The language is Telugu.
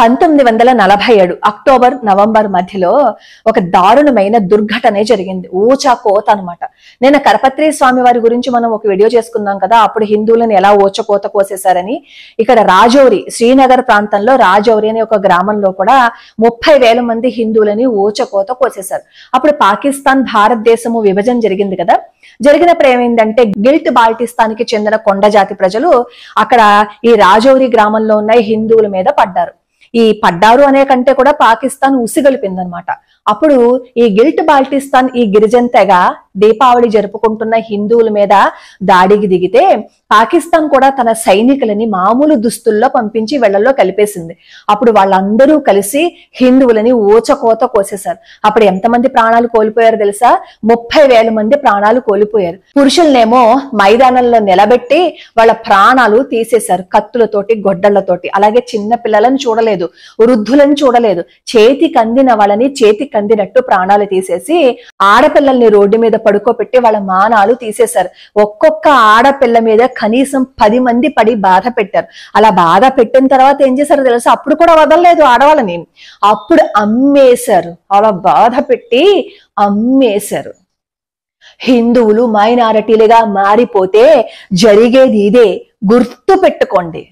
1947 అక్టోబర్ నవంబర్ మధ్యలో ఒక దారుణమైన దుర్ఘటనే జరిగింది. ఊచకోత అనమాట. నేను కరపత్రి స్వామి వారి గురించి మనం ఒక వీడియో చేసుకున్నాం కదా, అప్పుడు హిందువులను ఎలా ఊచకోత కోసేశారని. ఇక్కడ రాజౌరి, శ్రీనగర్ ప్రాంతంలో రాజౌరి అనే ఒక గ్రామంలో కూడా 30,000 మంది హిందువులని ఊచకోత కోసేశారు. అప్పుడు పాకిస్తాన్ భారతదేశము విభజన జరిగింది కదా, జరిగినప్పుడు ఏమైందంటే గిల్ట్ బాల్టిస్తాన్ కి చెందిన కొండ జాతి ప్రజలు అక్కడ ఈ రాజౌరి గ్రామంలో ఉన్న హిందువుల మీద పడ్డారు. ఈ పడ్డారు అనే కంటే కూడా పాకిస్తాన్ ఉసిగొలిపిందనమాట. అప్పుడు ఈ గిల్ట్ బాల్టిస్తాన్ ఈ గిరిజన తెగ దీపావళి జరుపుకుంటున్న హిందువుల మీద దాడికి దిగితే పాకిస్తాన్ కూడా తన సైనికులని మామూలు దుస్తుల్లో పంపించి వెళ్లలో కలిపేసింది. అప్పుడు వాళ్ళందరూ కలిసి హిందువులని ఊచకోత కోసేశారు. అప్పుడు ఎంతమంది ప్రాణాలు కోల్పోయారు తెలుసా? 30,000 మంది ప్రాణాలు కోల్పోయారు. పురుషులనేమో మైదానంలో నిలబెట్టి వాళ్ళ ప్రాణాలు తీసేశారు కత్తులతోటి, గొడ్డళ్లతోటి. అలాగే చిన్న పిల్లలను చూడలేదు, వృద్ధులను చూడలేదు. చేతికి అందిన వాళ్ళని చేతికి అందినట్టు ప్రాణాలు తీసేసి ఆడపిల్లల్ని రోడ్డు మీద పడుకోబెట్టి వాళ్ళ మానాలు తీసేశారు. ఒక్కొక్క ఆడపిల్ల మీద కనీసం 10 మంది పడి బాధ పెట్టారు. అలా బాధ పెట్టిన తర్వాత ఏం చేశారో తెలుసా? అప్పుడు కూడా వదలలేదు ఆడవాళ్ళని, అప్పుడు అమ్మేశారు. అలా బాధ పెట్టి అమ్మేశారు. హిందువులు మైనారిటీలుగా మారిపోతే జరిగేది ఇదే, గుర్తు పెట్టుకోండి.